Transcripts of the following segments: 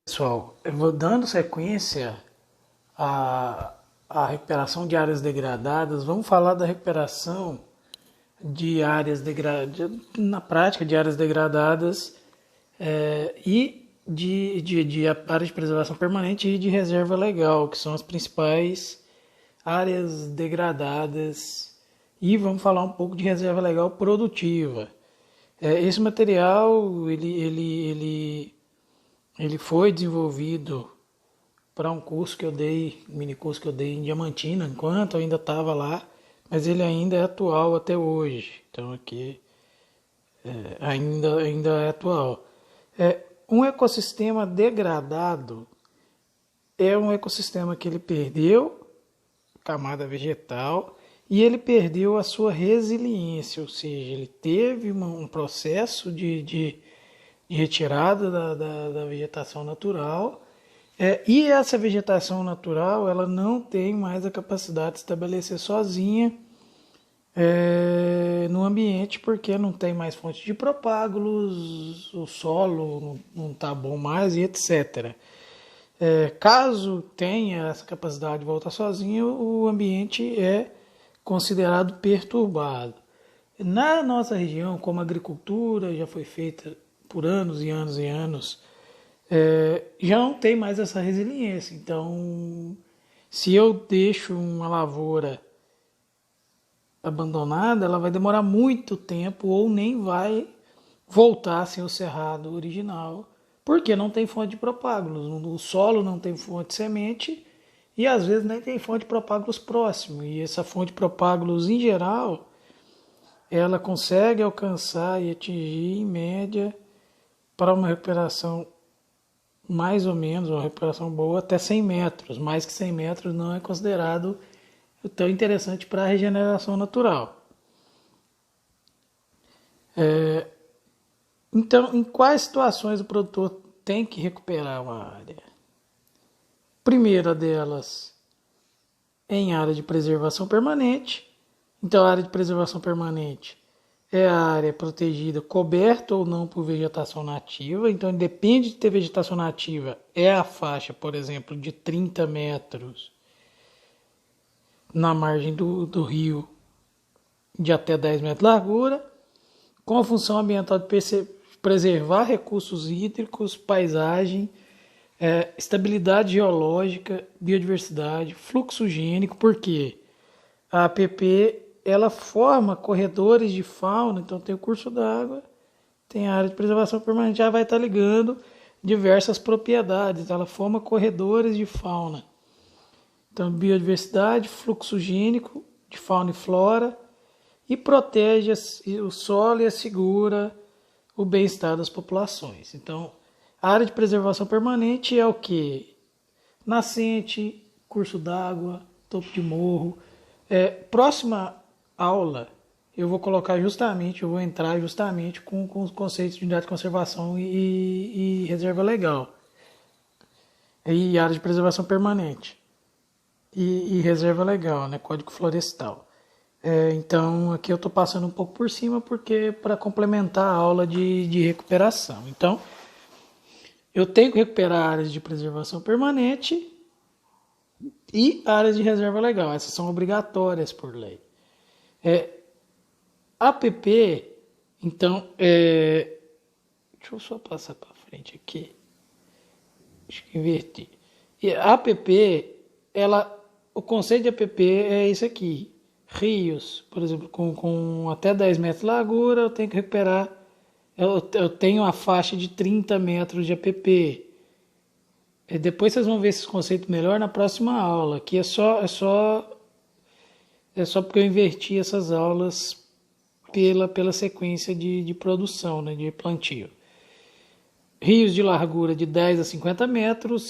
Pessoal, eu vou dando sequência à, à recuperação de áreas degradadas. Vamos falar da recuperação de áreas degradadas, na prática de áreas degradadas e de áreas de preservação permanente e de reserva legal, que são as principais áreas degradadas. E vamos falar um pouco de reserva legal produtiva. Esse material ele foi desenvolvido para um curso que eu dei, um mini curso que eu dei em Diamantina, enquanto eu ainda estava lá, mas ele ainda é atual até hoje. Então aqui ainda é atual. Um ecossistema degradado é um ecossistema que ele perdeu camada vegetal e ele perdeu a sua resiliência, ou seja, ele teve um processo de retirada da vegetação natural. E essa vegetação natural ela não tem mais a capacidade de estabelecer sozinha no ambiente, porque não tem mais fonte de propágulos, o solo não está bom mais e etc. Caso tenha essa capacidade de voltar sozinho, o ambiente é considerado perturbado. Na nossa região, como a agricultura já foi feita por anos e anos e anos, já não tem mais essa resiliência. Então, se eu deixo uma lavoura abandonada, ela vai demorar muito tempo ou nem vai voltar a ser o cerrado original, porque não tem fonte de propágulos. O solo não tem fonte de semente e às vezes nem tem fonte de propágulos próximo. E essa fonte de propágulos, em geral, ela consegue alcançar e atingir, em média, para uma recuperação mais ou menos, uma recuperação boa, até 100 metros. Mais que 100 metros não é considerado tão interessante para a regeneração natural. Então, em quais situações o produtor tem que recuperar uma área? Primeira delas, em área de preservação permanente. Então, a área de preservação permanente é a área protegida, coberta ou não por vegetação nativa. Então, depende de ter vegetação nativa, é a faixa, por exemplo, de 30 metros na margem do rio, de até 10 metros de largura, com a função ambiental de preservar recursos hídricos, paisagem, estabilidade geológica, biodiversidade, fluxo gênico. Por quê? A APP ela forma corredores de fauna, então tem o curso d'água, tem a área de preservação permanente, já vai estar ligando diversas propriedades, ela forma corredores de fauna. Então, biodiversidade, fluxo gênico de fauna e flora, e protege o solo e assegura o bem-estar das populações. Então, a área de preservação permanente é o que? Nascente, curso d'água, topo de morro. Próxima aula, eu vou entrar justamente com os conceitos de unidade de conservação e reserva legal. E área de preservação permanente. E reserva legal, né? Código florestal. Então, aqui eu estou passando um pouco por cima, porque para complementar a aula de recuperação. Então, eu tenho que recuperar áreas de preservação permanente e áreas de reserva legal. Essas são obrigatórias por lei. APP, então, deixa eu só passar para frente aqui. Acho que inverti. E a APP, o conceito de APP é esse aqui. Rios, por exemplo, com até 10 metros de largura, eu tenho que recuperar. Eu tenho a faixa de 30 metros de APP. Depois vocês vão ver esses conceitos melhor na próxima aula. Aqui é só porque eu inverti essas aulas pela sequência de produção, né, de plantio. Rios de largura de 10 a 50 metros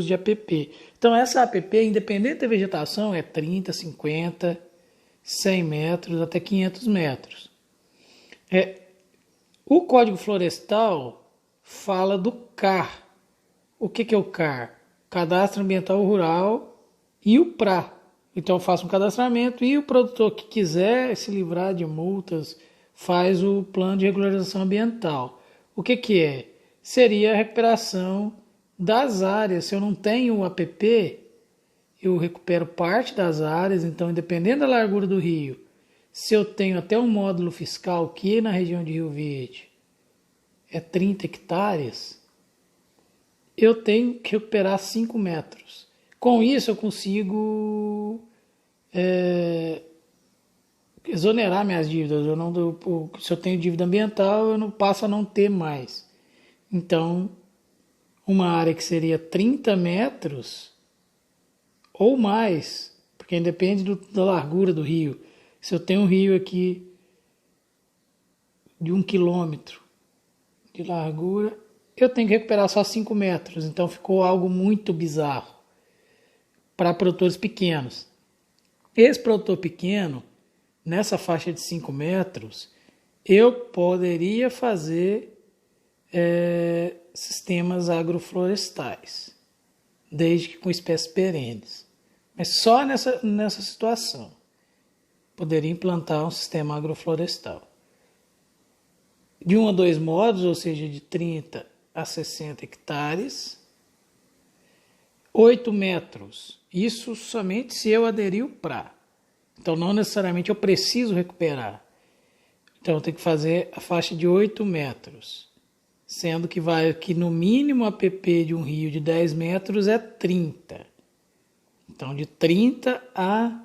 de APP. Então, essa APP, independente da vegetação, é 30, 50, 100 metros, até 500 metros. O Código Florestal fala do CAR. O que é o CAR? Cadastro Ambiental Rural, e o PRA. Então, eu faço um cadastramento e o produtor que quiser se livrar de multas faz o plano de regularização ambiental. O que é? Seria a recuperação Das áreas, se eu não tenho o APP, eu recupero parte das áreas, então, independente da largura do rio, se eu tenho até um módulo fiscal que na região de Rio Verde é 30 hectares, eu tenho que recuperar 5 metros. Com isso, eu consigo exonerar minhas dívidas. Se eu tenho dívida ambiental, eu não passo a não ter mais. Então, uma área que seria 30 metros ou mais, porque depende da largura do rio. Se eu tenho um rio aqui de 1 quilômetro de largura, eu tenho que recuperar só 5 metros. Então ficou algo muito bizarro para produtores pequenos. Esse produtor pequeno, nessa faixa de 5 metros, eu poderia fazer sistemas agroflorestais, desde que com espécies perenes. Mas só nessa situação poderia implantar um sistema agroflorestal. De 1 a 2 módulos, ou seja, de 30 a 60 hectares, 8 metros. Isso somente se eu aderir o PRA. Então, não necessariamente eu preciso recuperar. Então, eu tenho que fazer a faixa de 8 metros. Sendo que no mínimo a APP de um rio de 10 metros é 30. Então, de 30 a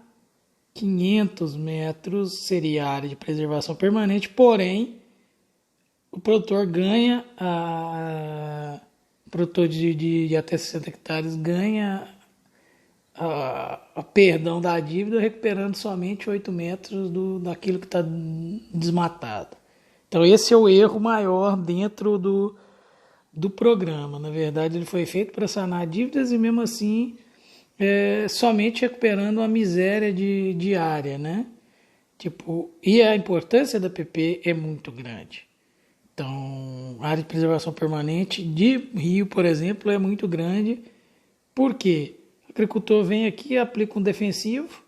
500 metros seria a área de preservação permanente, porém, o produtor ganha, o produtor de até 60 hectares ganha a perdão da dívida, recuperando somente 8 metros daquilo que está desmatado. Então esse é o erro maior dentro do programa. Na verdade, ele foi feito para sanar dívidas e mesmo assim somente recuperando uma miséria de área, né? E a importância da PP é muito grande. Então, a área de preservação permanente de rio, por exemplo, é muito grande. Por quê? O agricultor vem aqui, aplica um defensivo,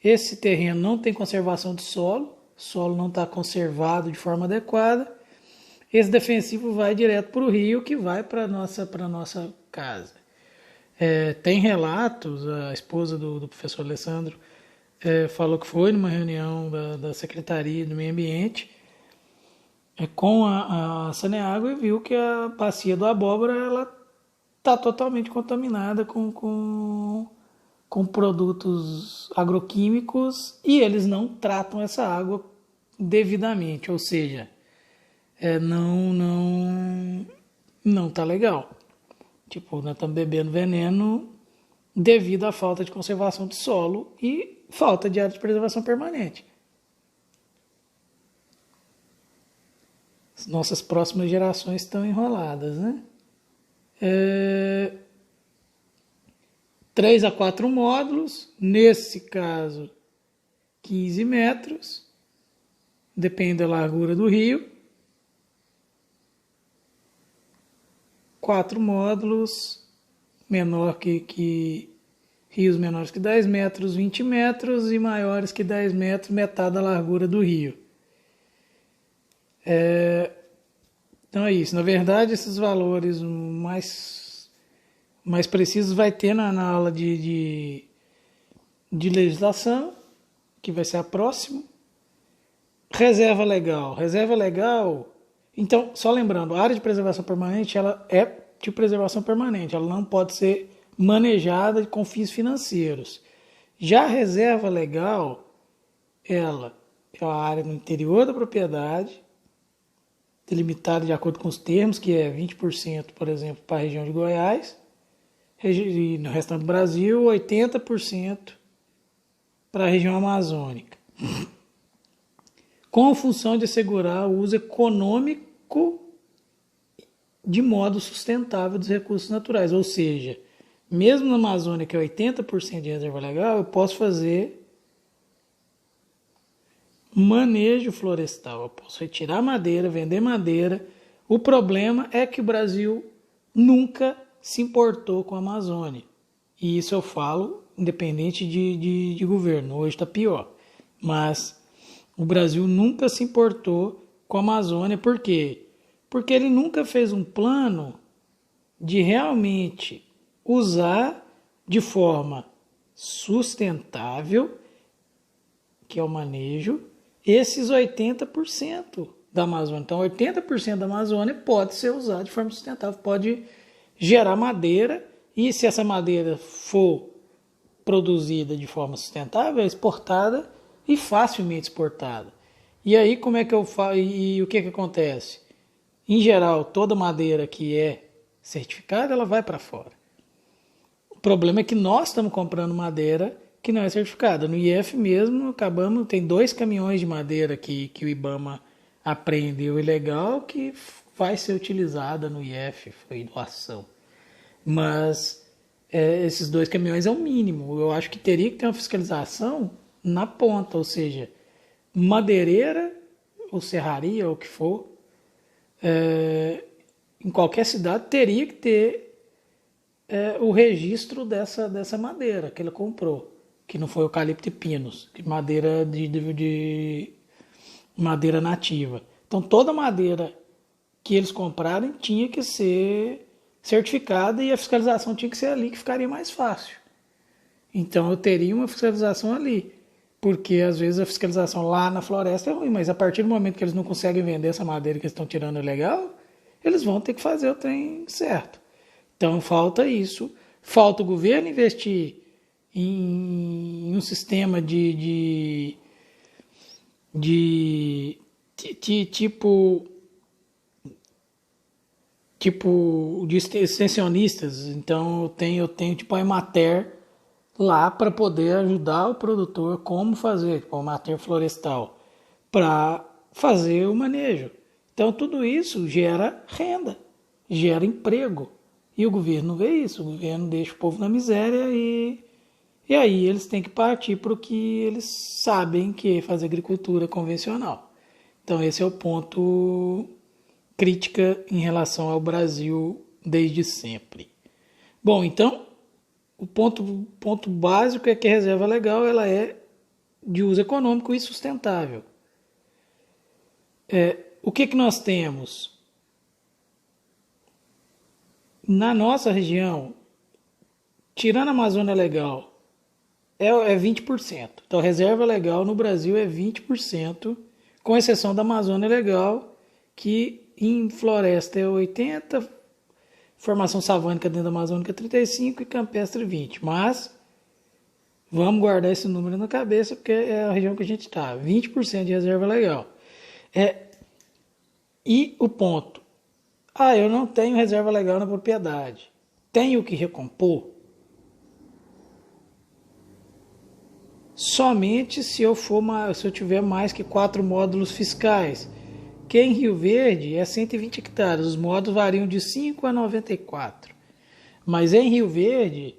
esse terreno não tem conservação de solo, o solo não está conservado de forma adequada, esse defensivo vai direto para o rio, que vai para a nossa casa. Tem relatos, a esposa do professor Alessandro falou que foi numa reunião da Secretaria do Meio Ambiente com a Saneago e viu que a bacia do Abóbora ela está totalmente contaminada com produtos agroquímicos e eles não tratam essa água devidamente, ou seja, não tá legal. Nós estamos bebendo veneno devido à falta de conservação de solo e falta de área de preservação permanente. As nossas próximas gerações estão enroladas, né? 3 a 4 módulos, nesse caso 15 metros, depende da largura do rio. 4 módulos, menor que rios menores que 10 metros, 20 metros e maiores que 10 metros, metade da largura do rio. Então é isso. Na verdade, esses valores mais precisos vai ter na aula de legislação, que vai ser a próxima. Reserva legal. Reserva legal. Então, só lembrando, a área de preservação permanente ela é de preservação permanente. Ela não pode ser manejada com fins financeiros. Já a reserva legal, ela é a área no interior da propriedade, delimitada de acordo com os termos, que é 20%, por exemplo, para a região de Goiás, e no restante do Brasil, 80% para a região amazônica, com a função de assegurar o uso econômico de modo sustentável dos recursos naturais. Ou seja, mesmo na Amazônia, que é 80% de reserva legal, eu posso fazer manejo florestal. Eu posso retirar madeira, vender madeira. O problema é que o Brasil nunca se importou com a Amazônia. E isso eu falo independente de governo. Hoje está pior. Mas o Brasil nunca se importou com a Amazônia. Por quê? Porque ele nunca fez um plano de realmente usar de forma sustentável, que é o manejo, esses 80% da Amazônia. Então, 80% da Amazônia pode ser usado de forma sustentável, pode gerar madeira, e se essa madeira for produzida de forma sustentável, é exportada e facilmente exportada. E aí, como é que eu faço? E o que acontece? Em geral, toda madeira que é certificada, ela vai para fora. O problema é que nós estamos comprando madeira que não é certificada. No IF mesmo, tem 2 caminhões de madeira que o IBAMA apreendeu ilegal que vai ser utilizada no IF, foi doação. Mas esses 2 caminhões é o mínimo. Eu acho que teria que ter uma fiscalização na ponta, ou seja, madeireira ou serraria, ou o que for, em qualquer cidade teria que ter o registro dessa madeira que ele comprou, que não foi eucalipto e pinos, que madeira de madeira nativa. Então toda madeira que eles comprarem tinha que ser certificada e a fiscalização tinha que ser ali, que ficaria mais fácil. Então eu teria uma fiscalização ali, porque às vezes a fiscalização lá na floresta é ruim, mas a partir do momento que eles não conseguem vender essa madeira que eles estão tirando ilegal, eles vão ter que fazer o trem certo. Então falta isso, falta o governo investir em um sistema de tipo de extensionistas. Então eu tenho tipo a Emater lá para poder ajudar o produtor como fazer, tipo a Emater florestal, para fazer o manejo. Então tudo isso gera renda, gera emprego. E o governo não vê isso, o governo deixa o povo na miséria e aí eles têm que partir para o que eles sabem que é fazer agricultura convencional. Então esse é o ponto crítica em relação ao Brasil desde sempre. Bom, então o ponto básico é que a reserva legal ela é de uso econômico e sustentável. O que nós temos? Na nossa região, tirando a Amazônia Legal, é 20%. Então, a reserva legal no Brasil é 20%, com exceção da Amazônia Legal, que em floresta é 80%, formação savânica dentro da Amazônica é 35% e campestre 20%. Mas vamos guardar esse número na cabeça, porque é a região que a gente está. 20% de reserva legal. E o ponto. Eu não tenho reserva legal na propriedade. Tenho que recompor? Somente se eu tiver mais que 4 módulos fiscais, que em Rio Verde é 120 hectares. Os módulos variam de 5 a 94. Mas em Rio Verde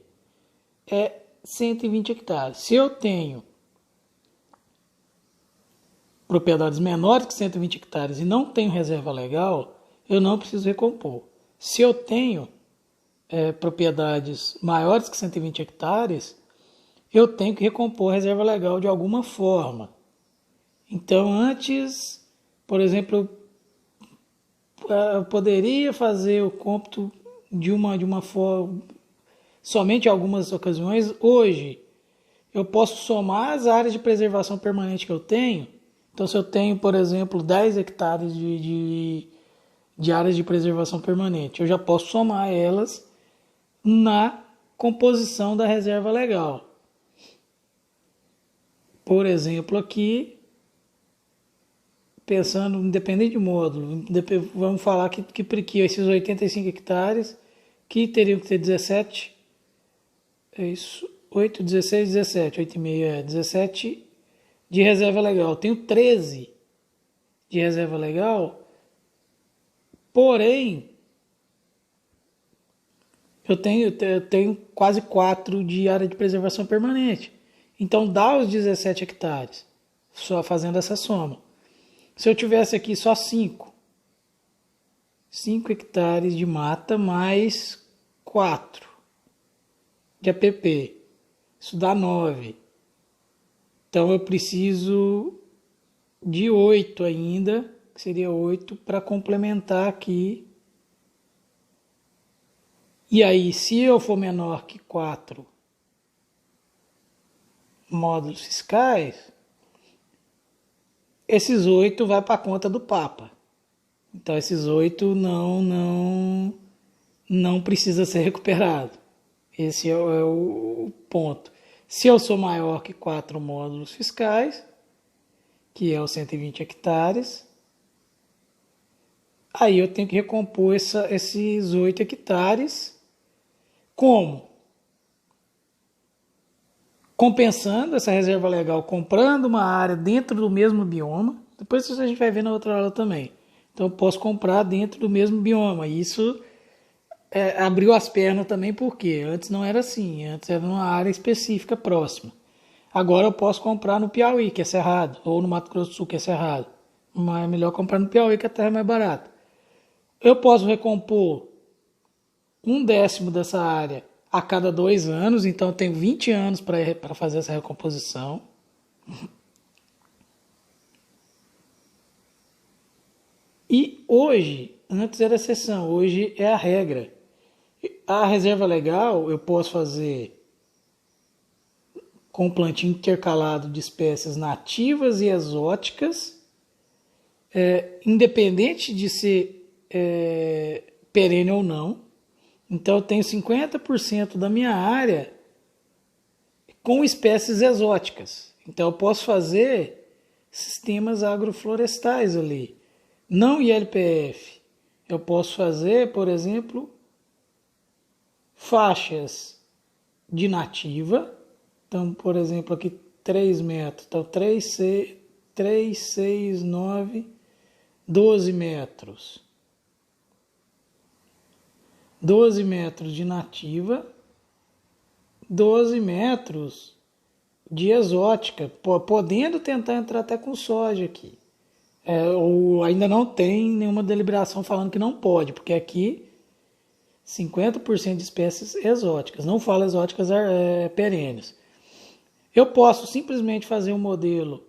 é 120 hectares. Se eu tenho propriedades menores que 120 hectares e não tenho reserva legal, eu não preciso recompor. Se eu tenho propriedades maiores que 120 hectares, eu tenho que recompor a reserva legal de alguma forma. Então, antes, por exemplo, eu poderia fazer o cômputo de uma forma, somente em algumas ocasiões. Hoje, eu posso somar as áreas de preservação permanente que eu tenho. Então, se eu tenho, por exemplo, 10 hectares de áreas de preservação permanente, eu já posso somar elas na composição da reserva legal. Por exemplo, aqui, pensando, independente de módulo, vamos falar que esses 85 hectares, que teriam que ter 17, é isso, 8, 16, 17, 8,5 17 de reserva legal. Eu tenho 13 de reserva legal, porém, eu tenho quase 4 de área de preservação permanente. Então dá os 17 hectares, só fazendo essa soma. Se eu tivesse aqui só 5 hectares de mata mais 4 de APP, isso dá 9. Então eu preciso de 8 ainda, que seria 8 para complementar aqui E aí, se eu for menor que 4 módulos fiscais, esses 8 vai para a conta do Papa. Então, esses 8 não precisa ser recuperado. Esse é o ponto. Se eu sou maior que 4 módulos fiscais, que é os 120 hectares, aí eu tenho que recompor esses 8 hectares. Como? Compensando essa reserva legal, comprando uma área dentro do mesmo bioma. Depois a gente vai ver na outra aula também. Então eu posso comprar dentro do mesmo bioma. Isso abriu as pernas também, porque antes não era assim. Antes era uma área específica próxima. Agora eu posso comprar no Piauí, que é cerrado, ou no Mato Grosso do Sul, que é cerrado. Mas é melhor comprar no Piauí, que a terra é mais barata. Eu posso recompor 1/10 dessa área a cada 2 anos, então eu tenho 20 anos para fazer essa recomposição. E hoje, antes era exceção, hoje é a regra. A reserva legal eu posso fazer com plantio intercalado de espécies nativas e exóticas, independente de ser perene ou não. Então eu tenho 50% da minha área com espécies exóticas. Então eu posso fazer sistemas agroflorestais ali. Não ILPF. Eu posso fazer, por exemplo, faixas de nativa. Então, por exemplo, aqui 3 metros. Então 3, 6, 9, 12 metros. 12 metros de nativa, 12 metros de exótica, podendo tentar entrar até com soja aqui. Ou ainda não tem nenhuma deliberação falando que não pode, porque aqui 50% de espécies exóticas, não falo exóticas perenes. Eu posso simplesmente fazer um modelo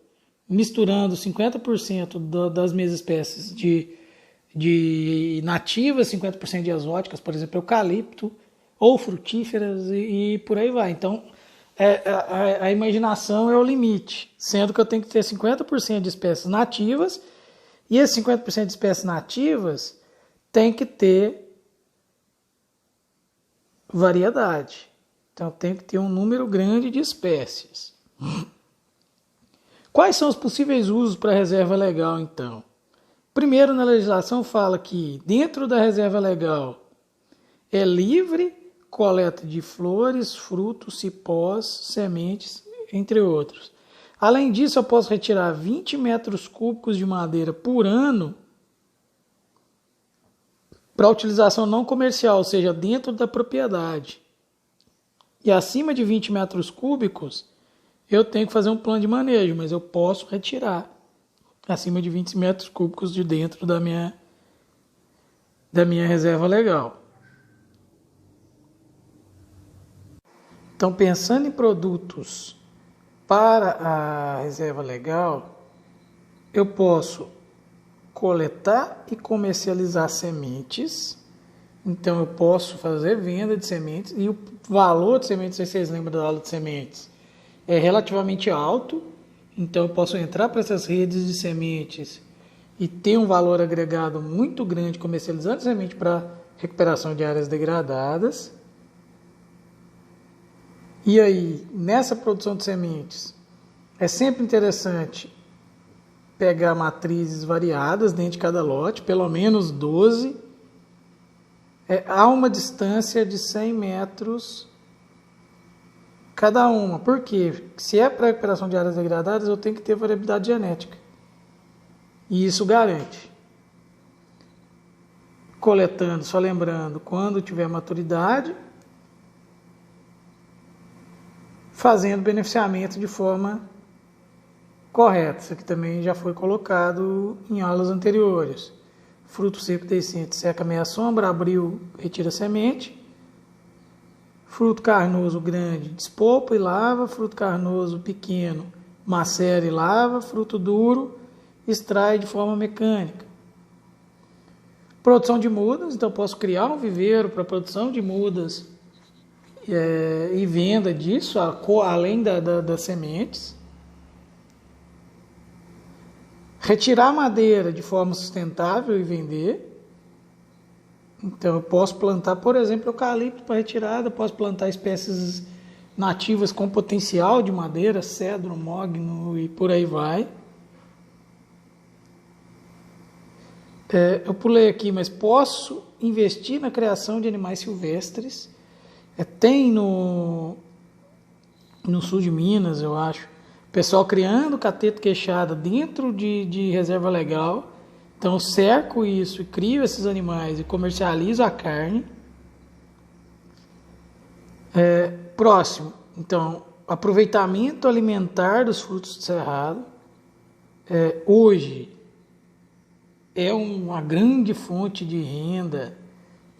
misturando 50% das minhas espécies de nativas, 50% de exóticas, por exemplo, eucalipto, ou frutíferas e por aí vai. Então, a imaginação é o limite, sendo que eu tenho que ter 50% de espécies nativas, e esses 50% de espécies nativas tem que ter variedade. Então, tem que ter um número grande de espécies. Quais são os possíveis usos para a reserva legal, então? Primeiro, na legislação fala que dentro da reserva legal é livre coleta de flores, frutos, cipós, sementes, entre outros. Além disso, eu posso retirar 20 metros cúbicos de madeira por ano para utilização não comercial, ou seja, dentro da propriedade. E acima de 20 metros cúbicos, eu tenho que fazer um plano de manejo, mas eu posso retirar acima de 20 metros cúbicos de dentro da minha reserva legal. Então, pensando em produtos para a reserva legal, eu posso coletar e comercializar sementes. Então, eu posso fazer venda de sementes, e o valor de sementes, não sei se vocês lembram da aula de sementes, é relativamente alto. Então eu posso entrar para essas redes de sementes e ter um valor agregado muito grande comercializando semente para recuperação de áreas degradadas. E aí, nessa produção de sementes, é sempre interessante pegar matrizes variadas dentro de cada lote, pelo menos 12, a uma distância de 100 metros cada uma. Por quê? Se é para recuperação de áreas degradadas, eu tenho que ter variabilidade genética. E isso garante. Coletando, só lembrando, quando tiver maturidade, fazendo beneficiamento de forma correta. Isso aqui também já foi colocado em aulas anteriores. Fruto seco decente, seca meia sombra, abril, retira a semente. Fruto carnoso grande, despolpa e lava. Fruto carnoso pequeno, macera e lava. Fruto duro, extrai de forma mecânica. Produção de mudas, então eu posso criar um viveiro para produção de mudas e venda disso, além das sementes. Retirar madeira de forma sustentável e vender. Então eu posso plantar, por exemplo, eucalipto para retirada, posso plantar espécies nativas com potencial de madeira, cedro, mogno e por aí vai. Eu pulei aqui, mas posso investir na criação de animais silvestres. Tem no sul de Minas, eu acho, pessoal criando cateto queixada dentro de reserva legal. Então eu cerco isso e crio esses animais e comercializo a carne. Próximo, então, aproveitamento alimentar dos frutos do cerrado. Hoje é uma grande fonte de renda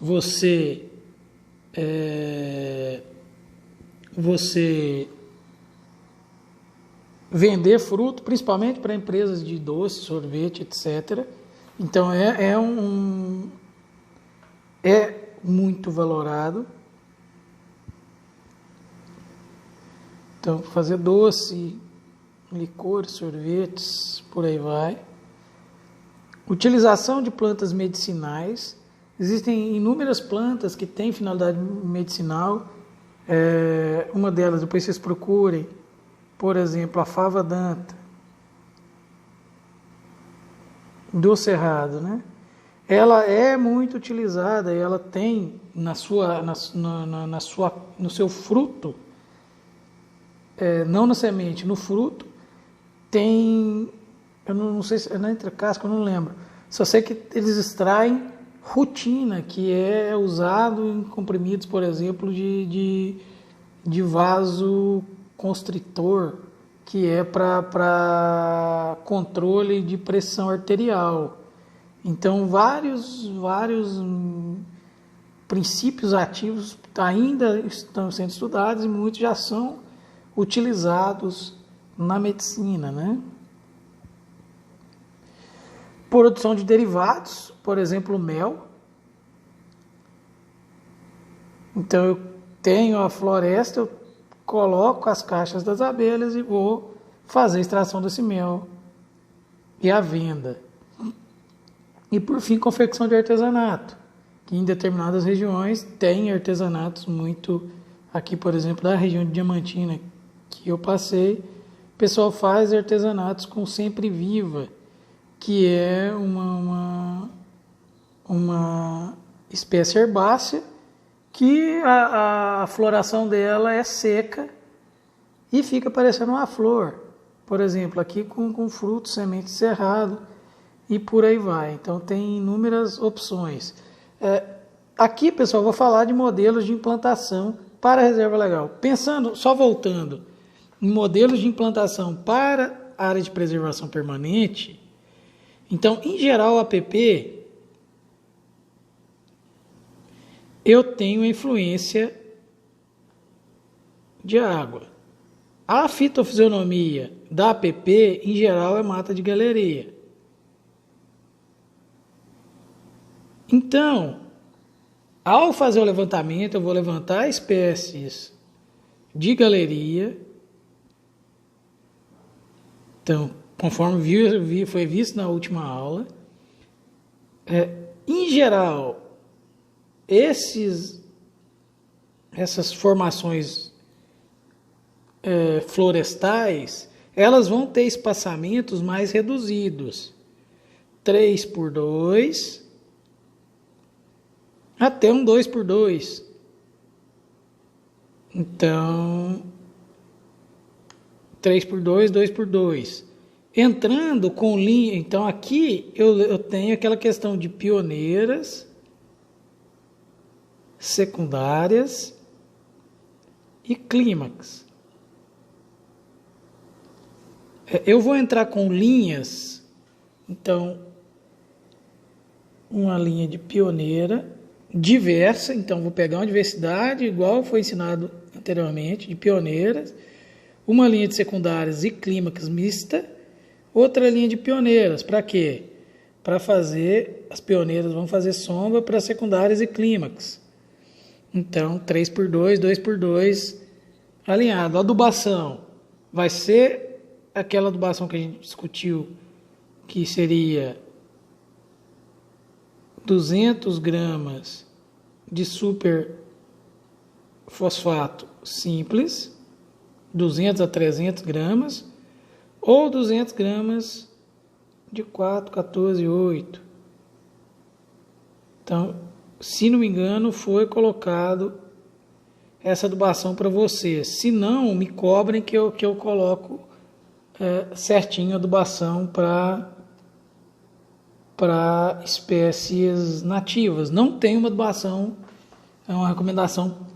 você vender fruto, principalmente para empresas de doce, sorvete, etc. Então é muito valorado. Então fazer doce, licores, sorvetes, por aí vai. Utilização de plantas medicinais. Existem inúmeras plantas que têm finalidade medicinal. Uma delas, depois vocês procurem, por exemplo, a fava danta do cerrado, né? Ela é muito utilizada, ela tem no seu fruto, não na semente, no fruto, tem, eu não sei se é na entrecasca, eu não lembro, só sei que eles extraem rutina, que é usado em comprimidos, por exemplo, de vasoconstritor, que é para controle de pressão arterial. Então, vários princípios ativos ainda estão sendo estudados e muitos já são utilizados na medicina, né? Produção de derivados, por exemplo, mel. Então, eu tenho a floresta, eu coloco as caixas das abelhas e vou fazer a extração desse mel e a venda. E por fim, confecção de artesanato, que em determinadas regiões tem artesanatos muito, aqui por exemplo, da região de Diamantina que eu passei, o pessoal faz artesanatos com sempre viva, que é uma espécie herbácea que a floração dela é seca e fica parecendo uma flor. Por exemplo, aqui com frutos, semente de cerrado e por aí vai. Então tem inúmeras opções. Aqui, pessoal, vou falar de modelos de implantação para a reserva legal. Pensando, só voltando, em modelos de implantação para a área de preservação permanente, então, em geral, o APP, eu tenho a influência de água. A fitofisionomia da APP, em geral, é mata de galeria. Então, ao fazer o levantamento, eu vou levantar espécies de galeria. Então, conforme foi visto na última aula, em geral, essas formações florestais, elas vão ter espaçamentos mais reduzidos, 3x2, até um 2x2. Então, 3x2, 2x2. Entrando com linha, então aqui eu tenho aquela questão de pioneiras, secundárias e clímax. Eu vou entrar com linhas, então, uma linha de pioneira diversa, então vou pegar uma diversidade, igual foi ensinado anteriormente, de pioneiras, uma linha de secundárias e clímax mista, outra linha de pioneiras. Para quê? para fazer, as pioneiras vão fazer sombra para secundárias e clímax. Então, 3x2, 2x2, alinhado. A adubação vai ser aquela adubação que a gente discutiu, que seria 200 gramas de super fosfato simples, 200 a 300 gramas, ou 200 gramas de 4, 14, 8. Então, se não me engano, foi colocado essa adubação para você. Se não, me cobrem que eu coloco certinho a adubação para espécies nativas. Não tem uma adubação, é uma recomendação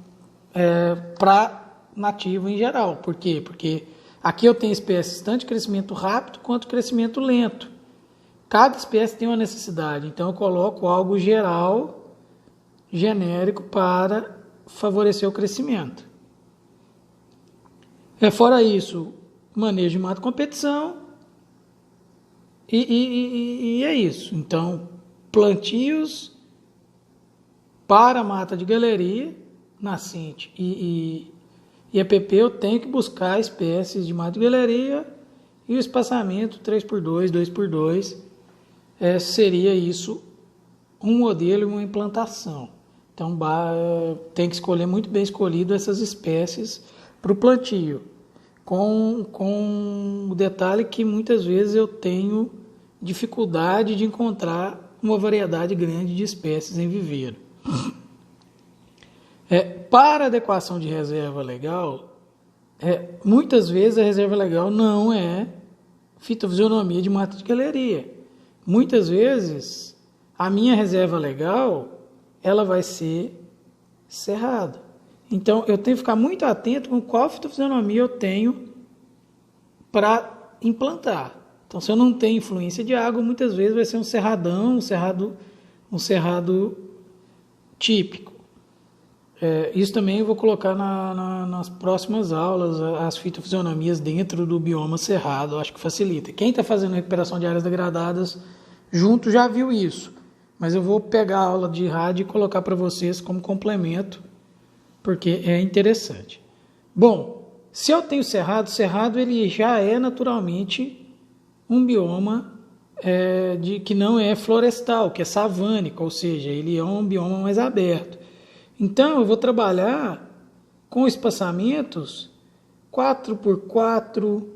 para nativo em geral. Por quê? Porque aqui eu tenho espécies tanto de crescimento rápido quanto de crescimento lento. Cada espécie tem uma necessidade, então eu coloco algo geral, genérico, para favorecer o crescimento. Fora isso, manejo de mato competição, e é isso. Então, plantios para mata de galeria, nascente e EPP, eu tenho que buscar espécies de mata de galeria, e o espaçamento 3x2, 2x2, seria isso um modelo e uma implantação. Então tem que escolher muito bem escolhido essas espécies para o plantio, com o detalhe que muitas vezes eu tenho dificuldade de encontrar uma variedade grande de espécies em viveiro. Para adequação de reserva legal, muitas vezes a reserva legal não é fitofisionomia de mata de galeria. Muitas vezes, a minha reserva legal, ela vai ser cerrada. Então, eu tenho que ficar muito atento com qual fitofisionomia eu tenho para implantar. Então, se eu não tenho influência de água, muitas vezes vai ser um cerradão, um cerrado típico. Isso também eu vou colocar nas próximas aulas, as fitofisionomias dentro do bioma cerrado, eu acho que facilita. Quem está fazendo recuperação de áreas degradadas junto já viu isso, mas eu vou pegar a aula de rádio e colocar para vocês como complemento, porque é interessante. Bom, se eu tenho cerrado ele já é naturalmente um bioma que não é florestal, que é savânico, ou seja, ele é um bioma mais aberto. Então, eu vou trabalhar com espaçamentos 4x4,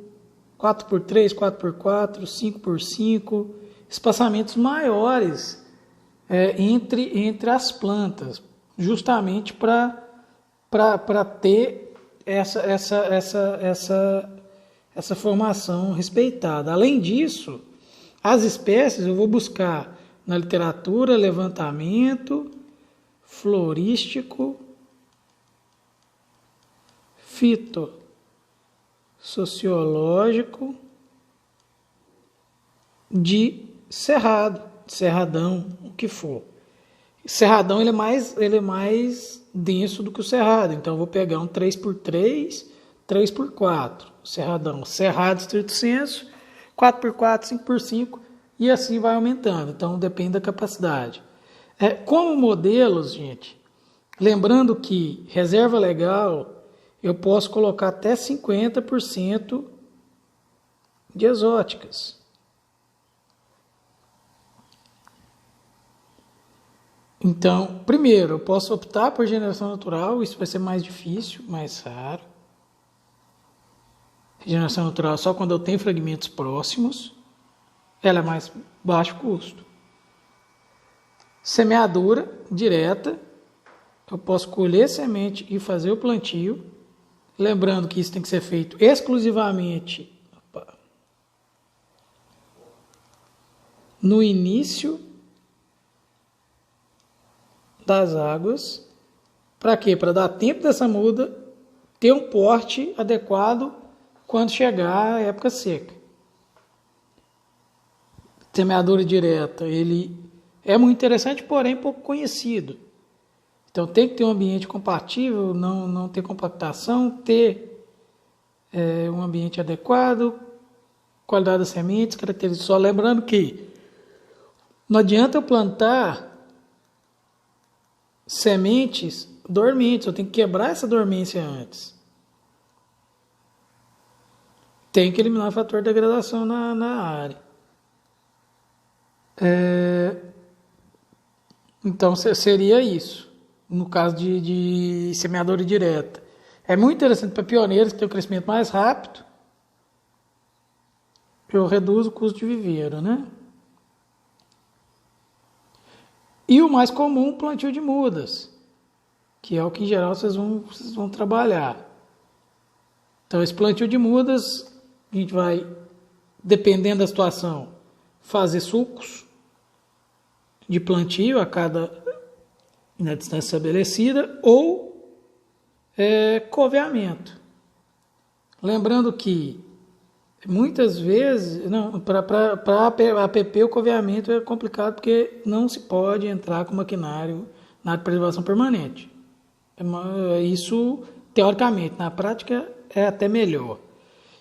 4x3, 4x4, 5x5, espaçamentos maiores entre as plantas, justamente para ter essa formação respeitada. Além disso, as espécies eu vou buscar na literatura levantamento florístico, fitossociológico de cerradão, o que for. Cerradão ele é mais denso do que o cerrado, então eu vou pegar um 3x3, 3x4, cerradão, cerrado estrito senso, 4x4, 5x5 e assim vai aumentando, então depende da capacidade. Como modelos, gente, lembrando que reserva legal eu posso colocar até 50% de exóticas. Então, primeiro, eu posso optar por generação natural, isso vai ser mais difícil, mais raro. Regeneração natural só quando eu tenho fragmentos próximos, ela é mais baixo custo. Semeadura direta, eu posso colher semente e fazer o plantio, lembrando que isso tem que ser feito exclusivamente no início das águas. Para quê? Para dar tempo dessa muda ter um porte adequado quando chegar a época seca. Semeadura direta, ele é muito interessante, porém pouco conhecido. Então tem que ter um ambiente compatível, não ter compactação, ter um ambiente adequado, qualidade das sementes, características. Só lembrando que Não adianta eu plantar sementes dormentes, eu tenho que quebrar essa dormência antes. Tem que eliminar o fator de degradação na área. Então seria isso, no caso de semeadura direta. É muito interessante para pioneiros que têm um crescimento mais rápido. Eu reduzo o custo de viveiro, né? E o mais comum, plantio de mudas, que é o que em geral vocês vão trabalhar. Então, esse plantio de mudas, a gente vai, dependendo da situação, fazer sulcos de plantio na distância estabelecida ou coveamento. Lembrando que muitas vezes, para APP o coveamento é complicado porque não se pode entrar com maquinário na preservação permanente. Isso, teoricamente, na prática é até melhor.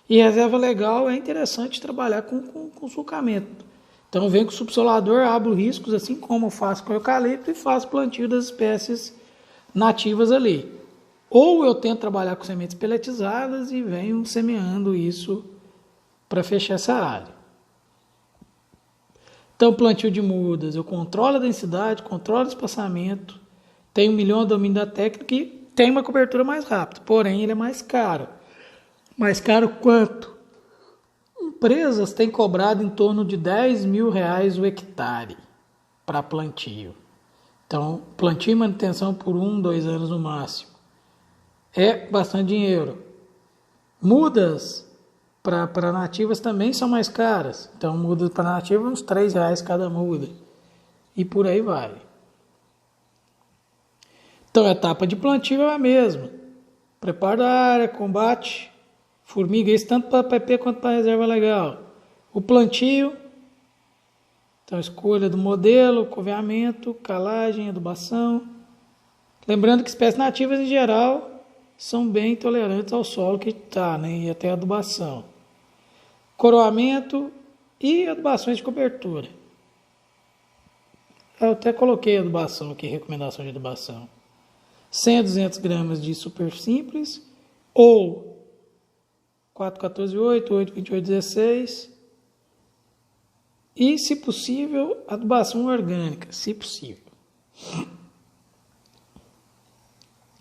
E reserva legal é interessante trabalhar com sulcamento. Então vem com o subsolador, abro riscos, assim como eu faço com o eucalipto e faço plantio das espécies nativas ali. Ou eu tento trabalhar com sementes peletizadas e venho semeando isso para fechar essa área. Então, plantio de mudas, eu controlo a densidade, controlo o espaçamento, tenho um milhão de domínio da técnica e tem uma cobertura mais rápida, porém ele é mais caro. Mais caro quanto? Empresas têm cobrado em torno de R$10.000 o hectare para plantio. Então, plantio e manutenção por 2 anos no máximo. É bastante dinheiro. Mudas para nativas também são mais caras. Então, mudas para nativas, uns R$3 cada muda. E por aí vai. Então, a etapa de plantio é a mesma. Preparo da área, combate, formiga, isso tanto para PP quanto para reserva legal. O plantio, então, escolha do modelo, coveamento, calagem, adubação. Lembrando que espécies nativas, em geral, são bem tolerantes ao solo que está, né? E até a adubação. Coroamento e adubações de cobertura. Eu até coloquei adubação aqui, recomendação de adubação. 100 a 200 gramas de super simples ou 4,14,8, 8,28,16 e, se possível, adubação orgânica, se possível.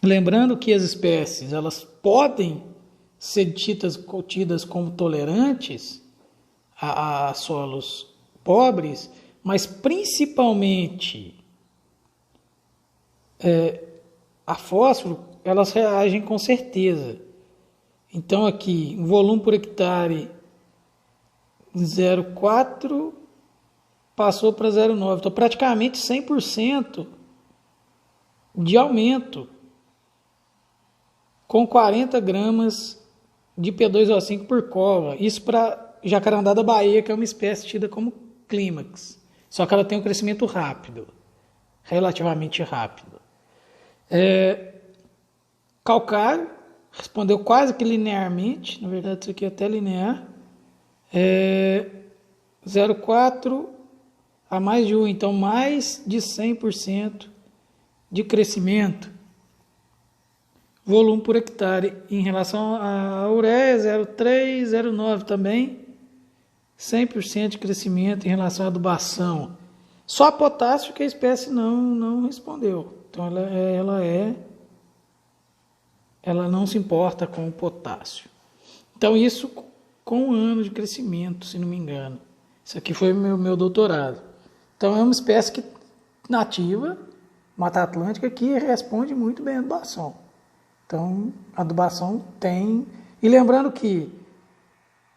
Lembrando que as espécies elas podem ser tidas como tolerantes a solos pobres, mas principalmente a fósforo, elas reagem com certeza. Então aqui, o volume por hectare 0,4 passou para 0,9. Então praticamente 100% de aumento, com 40 gramas de P2O5 por cova. Isso para jacarandá da Bahia, que é uma espécie tida como clímax. Só que ela tem um crescimento rápido, relativamente rápido. Calcário, respondeu quase que linearmente, na verdade isso aqui é até linear. 0,4 a mais de 1, então mais de 100% de crescimento. Volume por hectare. Em relação à ureia, 0,3, 0,9 também. 100% de crescimento em relação à adubação. Só a potássio que a espécie não respondeu. Então ela não se importa com o potássio. Então isso com 1 ano de crescimento, se não me engano. Isso aqui foi meu doutorado. Então é uma espécie nativa, Mata Atlântica, que responde muito bem à adubação. Então, a adubação tem... E lembrando que,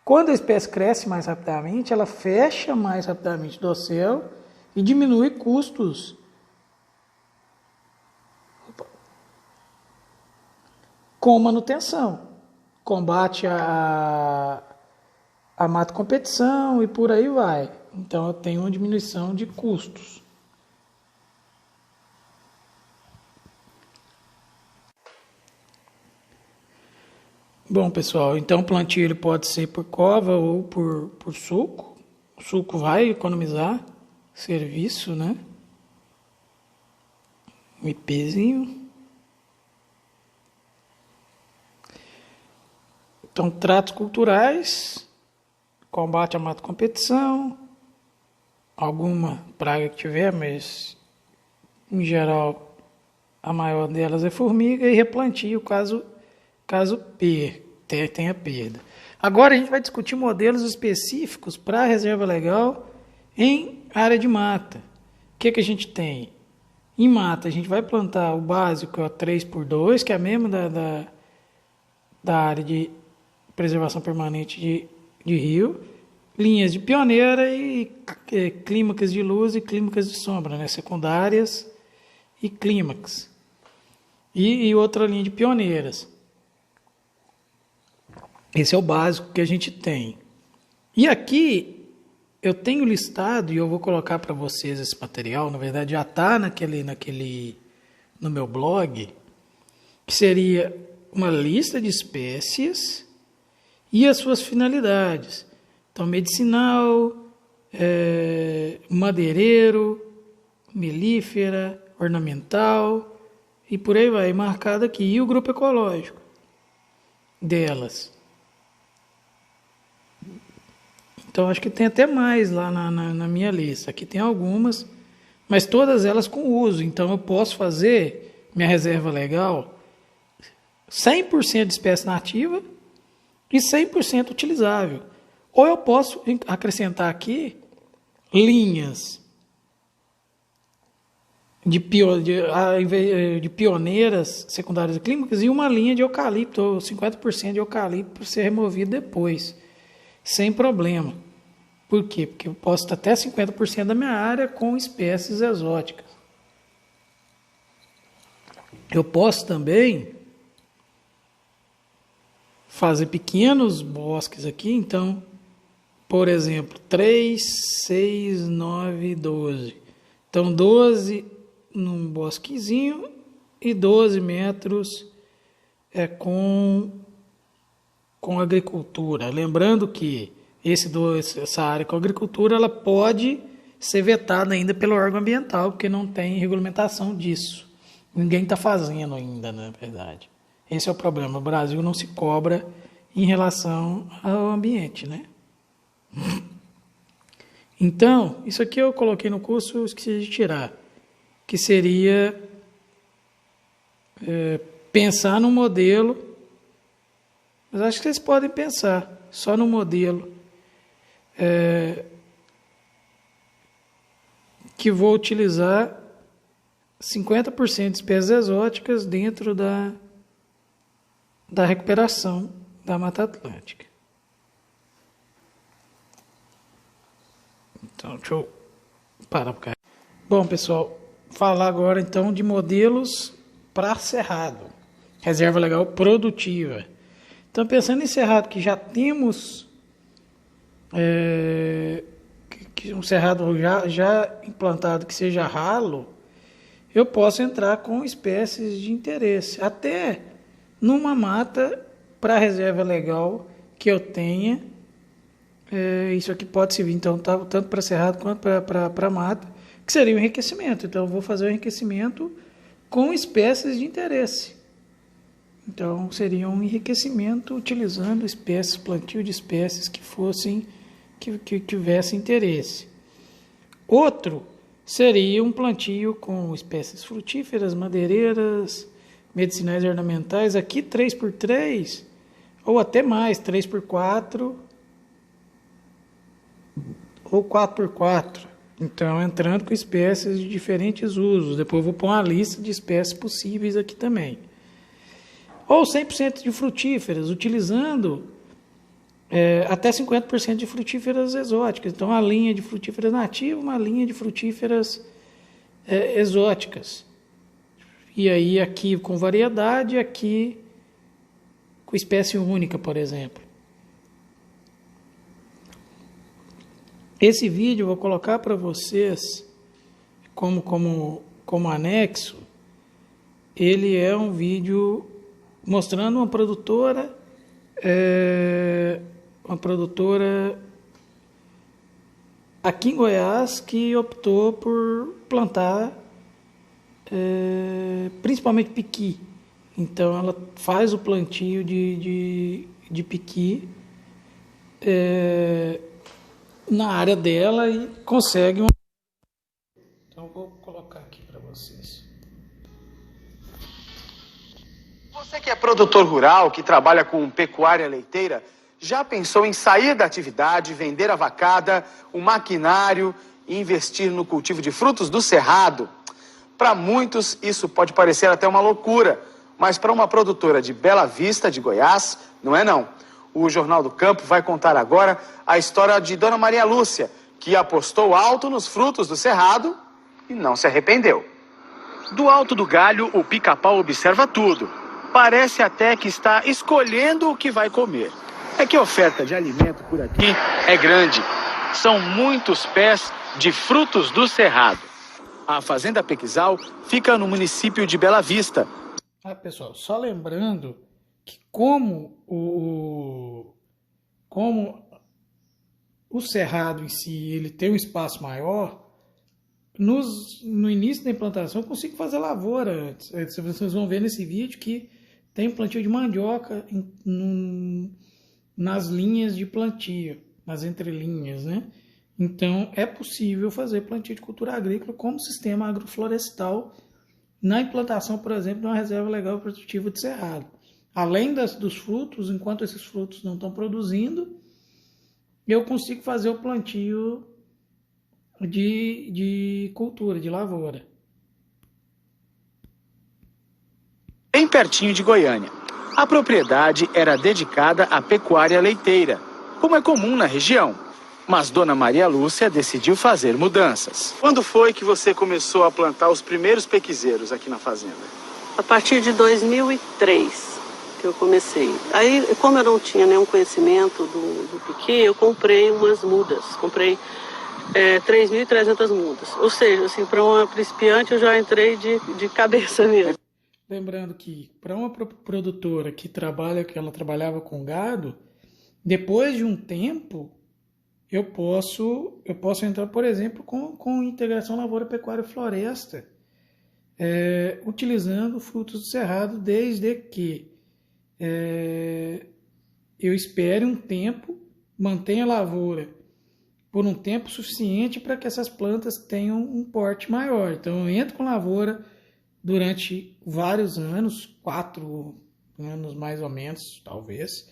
quando a espécie cresce mais rapidamente, ela fecha mais rapidamente o dossel e diminui custos. Com manutenção. Combate a mata competição e por aí vai. Então, eu tenho uma diminuição de custos. Bom, pessoal, então o plantio ele pode ser por cova ou por suco. O suco vai economizar, serviço, né? Um IPzinho. Então, tratos culturais, combate à mata competição, alguma praga que tiver, mas em geral a maior delas é formiga, e replantio caso tenha perda. Agora a gente vai discutir modelos específicos para a reserva legal em área de mata. O que a gente tem? Em mata, a gente vai plantar o básico, é o 3x2, que é a mesma da área de preservação permanente de rio, linhas de pioneira e clímax de luz e clímax de sombra, né? Secundárias e clímax. E outra linha de pioneiras. Esse é o básico que a gente tem. E aqui eu tenho listado, e eu vou colocar para vocês esse material, na verdade já está no meu blog, que seria uma lista de espécies e as suas finalidades. Então, medicinal, madeireiro, melífera, ornamental e por aí vai, marcado aqui. E o grupo ecológico delas. Então, acho que tem até mais lá na minha lista. Aqui tem algumas, mas todas elas com uso. Então, eu posso fazer minha reserva legal 100% de espécie nativa e 100% utilizável. Ou eu posso acrescentar aqui linhas de pioneiras secundárias e clínicas e uma linha de eucalipto, ou 50% de eucalipto para ser removido depois, sem problema. Por quê? Porque eu posso estar até 50% da minha área com espécies exóticas. Eu posso também fazer pequenos bosques aqui, então, por exemplo, 3, 6, 9, 12. Então, 12 num bosquezinho e 12 metros com agricultura. Lembrando que essa área com agricultura ela pode ser vetada ainda pelo órgão ambiental, porque não tem regulamentação disso. Ninguém está fazendo ainda, na verdade. Esse é o problema. O Brasil não se cobra em relação ao ambiente, né? Então, isso aqui eu coloquei no curso, eu esqueci de tirar, que seria pensar no modelo, mas acho que vocês podem pensar só no modelo que vou utilizar 50% de espécies exóticas dentro da recuperação da Mata Atlântica. Então, deixa eu parar por cá. Bom, pessoal, falar agora então de modelos para cerrado, reserva legal produtiva. Então, pensando em cerrado que já temos um cerrado já implantado que seja ralo, eu posso entrar com espécies de interesse, até numa mata para reserva legal que eu tenha. Isso aqui pode servir então tanto para cerrado quanto para mata, que seria o enriquecimento. Então eu vou fazer o enriquecimento com espécies de interesse. Então seria um enriquecimento utilizando espécies, plantio de espécies que tivessem interesse. Outro seria um plantio com espécies frutíferas, madeireiras, medicinais e ornamentais, aqui 3x3, ou até mais, 3x4, ou 4x4. Então, entrando com espécies de diferentes usos. Depois eu vou pôr uma lista de espécies possíveis aqui também. Ou 100% de frutíferas, utilizando até 50% de frutíferas exóticas. Então, uma linha de frutíferas nativas, uma linha de frutíferas exóticas. E aí, aqui com variedade, aqui com espécie única, por exemplo. Esse vídeo eu vou colocar para vocês como anexo. Ele é um vídeo mostrando uma produtora aqui em Goiás que optou por plantar principalmente piqui. Então ela faz o plantio de piqui na área dela e consegue um. Então vou colocar aqui para vocês. Você que é produtor rural, que trabalha com pecuária leiteira, já pensou em sair da atividade, vender a vacada, o maquinário e investir no cultivo de frutos do cerrado? Para muitos, isso pode parecer até uma loucura, mas para uma produtora de Bela Vista, de Goiás, não é não. O Jornal do Campo vai contar agora a história de Dona Maria Lúcia, que apostou alto nos frutos do cerrado e não se arrependeu. Do alto do galho, o pica-pau observa tudo. Parece até que está escolhendo o que vai comer. É que a oferta de alimento por aqui é grande. São muitos pés de frutos do cerrado. A Fazenda Pequizal fica no município de Bela Vista. Pessoal, só lembrando que como o cerrado em si ele tem um espaço maior, no início da implantação eu consigo fazer lavoura antes. Vocês vão ver nesse vídeo que tem plantio de mandioca nas linhas de plantio, nas entrelinhas, né? Então é possível fazer plantio de cultura agrícola como sistema agroflorestal na implantação, por exemplo, de uma reserva legal produtiva de cerrado. Além dos frutos, enquanto esses frutos não estão produzindo, eu consigo fazer o plantio de cultura, de lavoura. Bem pertinho de Goiânia. A propriedade era dedicada à pecuária leiteira, como é comum na região. Mas Dona Maria Lúcia decidiu fazer mudanças. Quando foi que você começou a plantar os primeiros pequizeiros aqui na fazenda? A partir de 2003 que eu comecei. Aí, como eu não tinha nenhum conhecimento do piqui, eu comprei umas mudas. Comprei 3.300 mudas. Ou seja, assim, para uma principiante eu já entrei de cabeça mesmo. Lembrando que para uma produtora que ela trabalhava com gado, depois de um tempo eu posso entrar, por exemplo, com integração lavoura, pecuária, floresta, utilizando frutos do cerrado, desde que eu espere um tempo, mantenha a lavoura por um tempo suficiente para que essas plantas tenham um porte maior. Então eu entro com lavoura durante vários anos, 4 anos mais ou menos, talvez,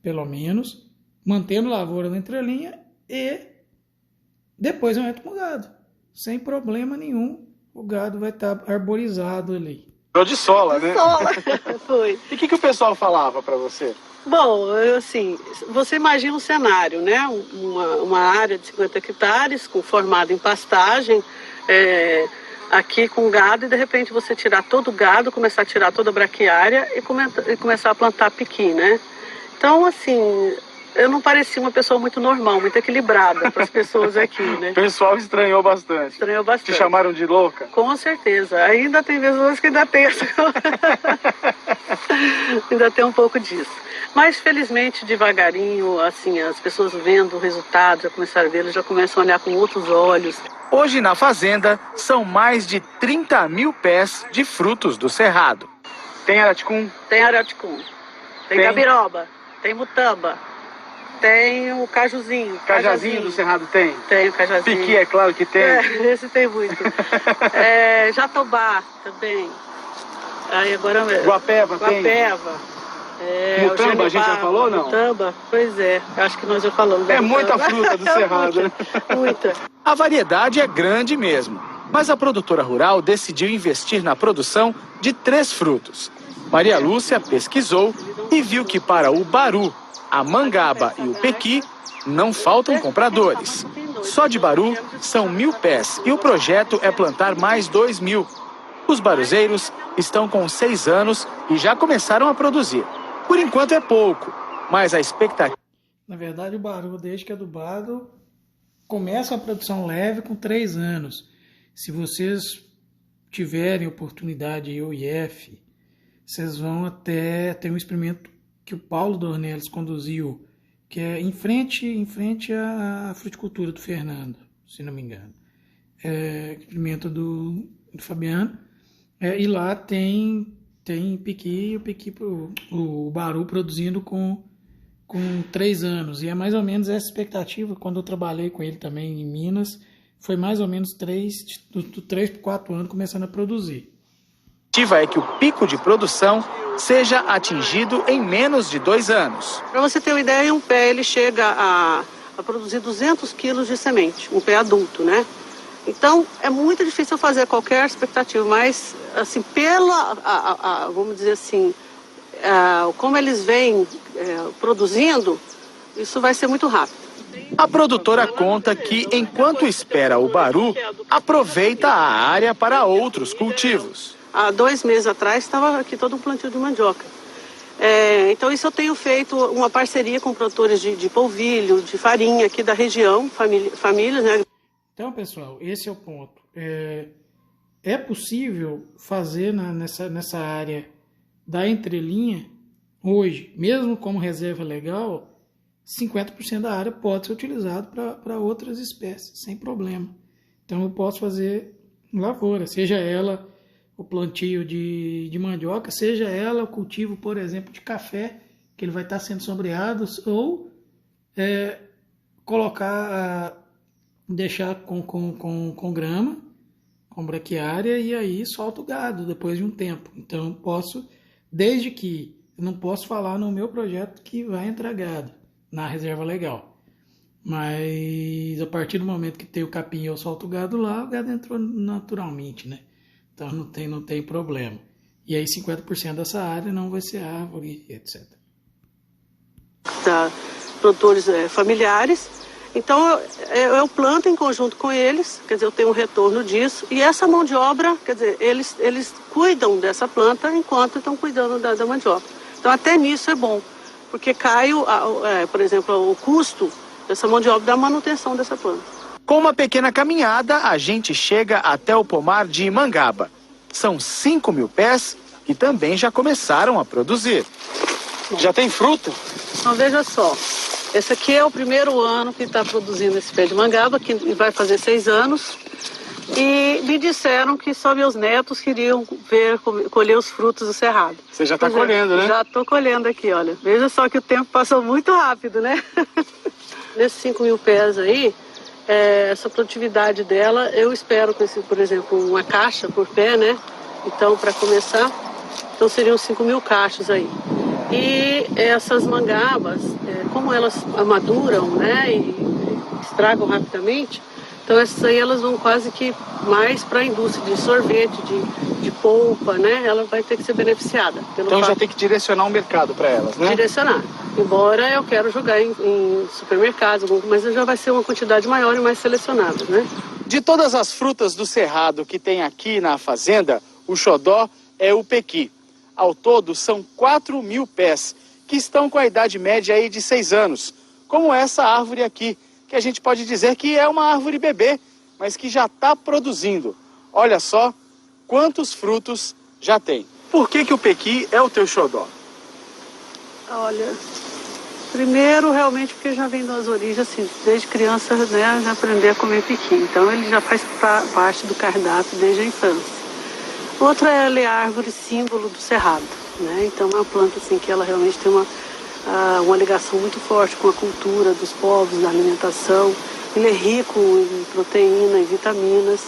pelo menos, mantendo lavoura na entrelinha e depois eu entro com o gado, sem problema nenhum, o gado vai estar arborizado ali. De sola, né? De sola, foi. E o que o pessoal falava para você? Bom, assim, você imagina um cenário, né? Uma área de 50 hectares, formada em pastagem, aqui com gado, e de repente você tirar todo o gado, começar a tirar toda a braquiária e começar a plantar piqui, né? Então, assim, eu não parecia uma pessoa muito normal, muito equilibrada para as pessoas aqui, né? O pessoal estranhou bastante. Estranhou bastante. Te chamaram de louca? Com certeza. Ainda tem pessoas que ainda tem ainda tem um pouco disso. Mas, felizmente, devagarinho, assim, as pessoas vendo o resultado, já começaram a ver, já começam a olhar com outros olhos. Hoje, na fazenda, são mais de 30 mil pés de frutos do cerrado. Tem araticum? Tem araticum. Tem gabiroba. Tem mutamba. Tem o cajuzinho. Cajazinho do cerrado tem? Tem o cajazinho. Piqui, é claro que tem. Esse tem muito. Jatobá também. Aí agora... Guapeva tem? Guapeva. Mutamba, a gente já falou, não? Mutamba, pois é. Acho que nós já falamos. É muita fruta do cerrado, né? Muita. A variedade é grande mesmo, mas a produtora rural decidiu investir na produção de 3 frutos. Maria Lúcia pesquisou e viu que para o baru, a mangaba e o pequi não faltam compradores. Só de baru são 1.000 pés e o projeto é plantar mais 2.000. Os baruzeiros estão com 6 anos e já começaram a produzir. Por enquanto é pouco, mas a expectativa... Na verdade, o baru, desde que é adubado, começa a produção leve com 3 anos. Se vocês tiverem oportunidade aí, o IF, vocês vão até ter um experimento que o Paulo Dornelles conduziu, que é em frente à fruticultura do Fernando, se não me engano. Pimenta do Fabiano. E lá tem pequi, o Baru produzindo com 3 anos. E é mais ou menos essa expectativa. Quando eu trabalhei com ele também em Minas, foi mais ou menos 3 para 4 anos começando a produzir. A expectativa é que o pico de produção seja atingido em menos de 2 anos. Para você ter uma ideia, um pé ele chega a produzir 200 quilos de semente, um pé adulto, né? Então, é muito difícil fazer qualquer expectativa, mas, assim, vamos dizer assim, como eles vêm produzindo, isso vai ser muito rápido. A produtora conta que, enquanto espera o Baru, aproveita a área para outros cultivos. Há 2 meses atrás estava aqui todo um plantio de mandioca. Então isso eu tenho feito uma parceria com produtores de polvilho, de farinha aqui da região, famílias, né? Então, pessoal, esse é o ponto. É possível fazer nessa área da entrelinha, hoje, mesmo como reserva legal, 50% da área pode ser utilizado para outras espécies, sem problema. Então eu posso fazer lavoura, seja ela o plantio de mandioca, seja ela o cultivo, por exemplo, de café, que ele vai estar sendo sombreado, ou deixar com grama, com braquiária, e aí solta o gado depois de um tempo. Então eu posso, desde que eu não posso falar no meu projeto que vai entrar gado na reserva legal, mas a partir do momento que tem o capim e eu solto o gado lá, o gado entrou naturalmente, né? Então não tem problema. E aí 50% dessa área não vai ser árvore, etc. Produtores familiares. Então eu planto em conjunto com eles, quer dizer, eu tenho um retorno disso. E essa mão de obra, quer dizer, eles cuidam dessa planta enquanto estão cuidando da mandioca. Então até nisso é bom, porque cai, por exemplo, o custo dessa mão de obra da manutenção dessa planta. Com uma pequena caminhada, a gente chega até o pomar de Mangaba. São 5.000 pés que também já começaram a produzir. Já tem fruto? Então veja só, esse aqui é o primeiro ano que está produzindo esse pé de mangaba, que vai fazer 6 anos. E me disseram que só meus netos queriam colher os frutos do cerrado. Você já está colhendo, né? Já estou colhendo aqui, olha. Veja só que o tempo passou muito rápido, né? Nesses 5.000 pés aí, essa produtividade dela, eu espero com por exemplo, uma caixa por pé, né? Então, para começar, então seriam 5.000 caixas aí. E essas mangabas, como elas amaduram, né? E estragam rapidamente, então essas aí elas vão quase que mais para a indústria de sorvete, de polpa, né? Ela vai ter que ser beneficiada. Então já tem que direcionar o mercado para elas, né? Direcionar. Embora eu quero jogar em supermercados, mas já vai ser uma quantidade maior e mais selecionada, né? De todas as frutas do cerrado que tem aqui na fazenda, o xodó é o pequi. Ao todo são 4.000 pés, que estão com a idade média aí de 6 anos. Como essa árvore aqui, que a gente pode dizer que é uma árvore bebê, mas que já está produzindo. Olha só quantos frutos já tem. Por que o pequi é o teu xodó? Olha, primeiro realmente porque já vem das origens, assim, desde criança, né, já aprender a comer pequi. Então ele já faz parte do cardápio desde a infância. Outra é a árvore símbolo do cerrado, né? Então é uma planta assim que ela realmente tem uma ligação muito forte com a cultura dos povos, da alimentação. Ele é rico em proteína, em vitaminas,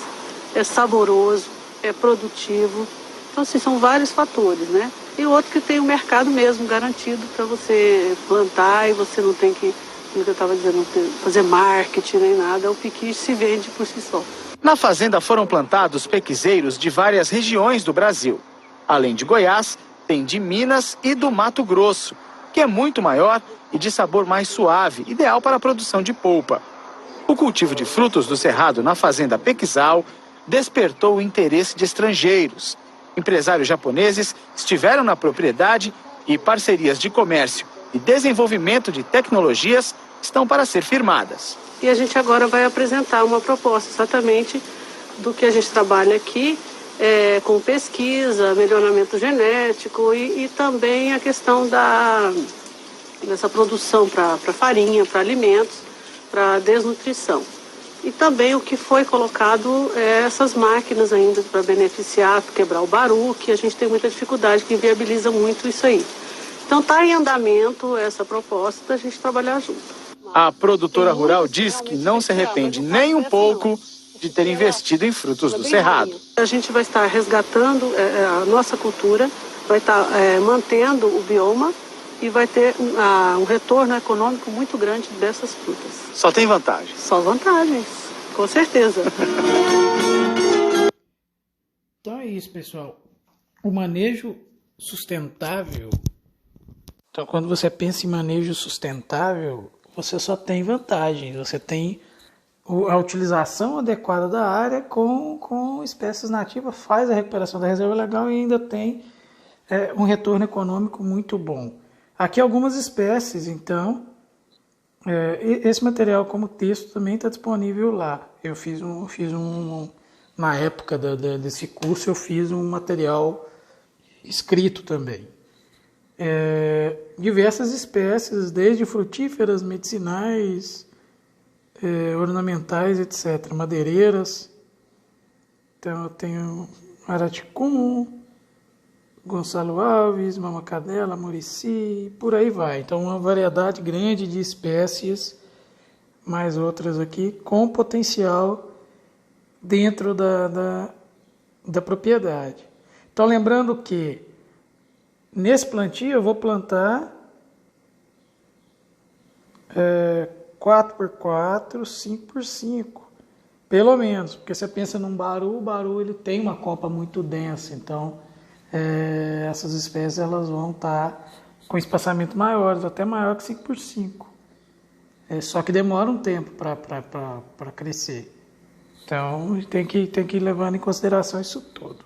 é saboroso, é produtivo. Então, assim, são vários fatores, né? E outro que tem o mercado mesmo garantido para você plantar e você não tem que, como eu estava dizendo, fazer marketing nem nada. O pequi se vende por si só. Na fazenda foram plantados pequizeiros de várias regiões do Brasil. Além de Goiás, tem de Minas e do Mato Grosso, que é muito maior e de sabor mais suave, ideal para a produção de polpa. O cultivo de frutos do cerrado na fazenda Pequizal despertou o interesse de estrangeiros. Empresários japoneses estiveram na propriedade e parcerias de comércio e desenvolvimento de tecnologias estão para ser firmadas. E a gente agora vai apresentar uma proposta exatamente do que a gente trabalha aqui, com pesquisa, melhoramento genético e também a questão nessa produção para farinha, para alimentos, para desnutrição. E também o que foi colocado é essas máquinas ainda para beneficiar, quebrar o baru, que a gente tem muita dificuldade, que inviabiliza muito isso aí. Então está em andamento essa proposta da gente trabalhar junto. A produtora rural diz que não se arrepende nem um pouco de ter investido em frutos do Cerrado. A gente vai estar resgatando a nossa cultura, vai estar mantendo o bioma e vai ter um retorno econômico muito grande dessas frutas. Só tem vantagem. Só vantagens, com certeza. Então é isso, pessoal. O manejo sustentável. Então, quando você pensa em manejo sustentável, você só tem vantagens. Você tem a utilização adequada da área com espécies nativas, faz a recuperação da reserva legal e ainda tem um retorno econômico muito bom. Aqui algumas espécies, então, esse material como texto também está disponível lá. Eu fiz na época desse curso, eu fiz um material escrito também. Diversas espécies, desde frutíferas, medicinais, ornamentais, etc., madeireiras. Então eu tenho araticum, Gonçalo Alves, mamacadela, murici, por aí vai. Então uma variedade grande de espécies, mais outras aqui, com potencial dentro da propriedade. Então lembrando que nesse plantio eu vou plantar 4x4, 5x5, pelo menos, porque você pensa num baru, o baru ele tem uma copa muito densa, então essas espécies elas vão estar com espaçamento maiores, até maior que 5x5. Só que demora um tempo para crescer. Então tem que ir levando em consideração isso tudo.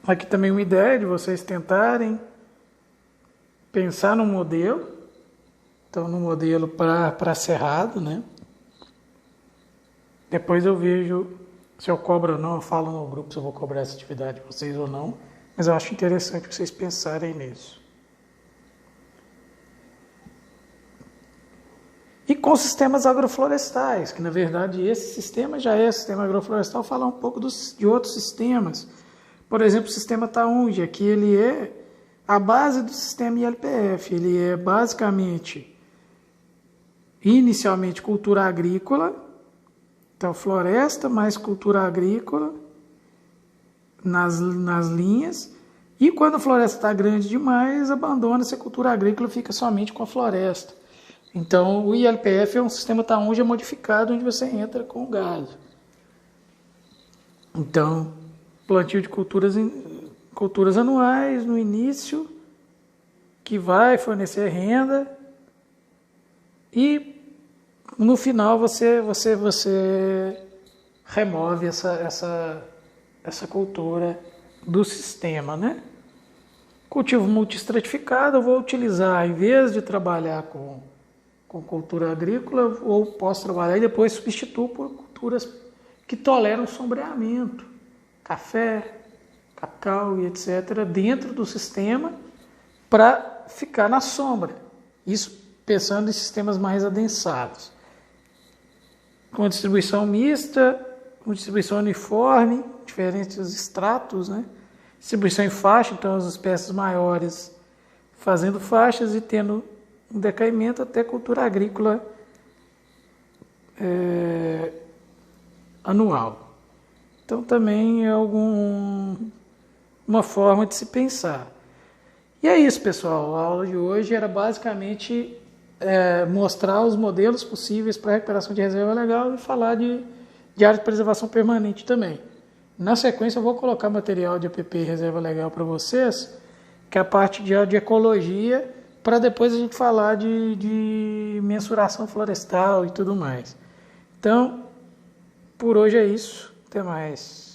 Aqui também uma ideia de vocês tentarem pensar num modelo. Então no modelo para cerrado, né? Depois eu vejo se eu cobro ou não, eu falo no grupo se eu vou cobrar essa atividade de vocês ou não, mas eu acho interessante vocês pensarem nisso. E com sistemas agroflorestais, que na verdade esse sistema já é sistema agroflorestal, falar um pouco de outros sistemas. Por exemplo, o sistema Taungia, que ele é a base do sistema ILPF, ele é basicamente, inicialmente, cultura agrícola. Então, floresta mais cultura agrícola nas linhas. E quando a floresta está grande demais, abandona-se a cultura agrícola e fica somente com a floresta. Então, o ILPF é um sistema Taungia modificado, onde você entra com o gado. Então, plantio de culturas anuais no início, que vai fornecer renda. E no final você remove essa cultura do sistema, né? Cultivo multiestratificado eu vou utilizar, em vez de trabalhar com cultura agrícola, ou posso trabalhar e depois substituo por culturas que toleram sombreamento, café, cacau e etc., dentro do sistema para ficar na sombra. Isso pensando em sistemas mais adensados. Com distribuição mista, com distribuição uniforme, diferentes estratos, né? Distribuição em faixa, então as espécies maiores fazendo faixas e tendo um decaimento até cultura agrícola anual. Então também é uma forma de se pensar. E é isso, pessoal. A aula de hoje era basicamente mostrar os modelos possíveis para a recuperação de reserva legal e falar de área de preservação permanente também. Na sequência eu vou colocar material de APP e reserva legal para vocês, que é a parte de ecologia, para depois a gente falar de mensuração florestal e tudo mais. Então, por hoje é isso. Até mais.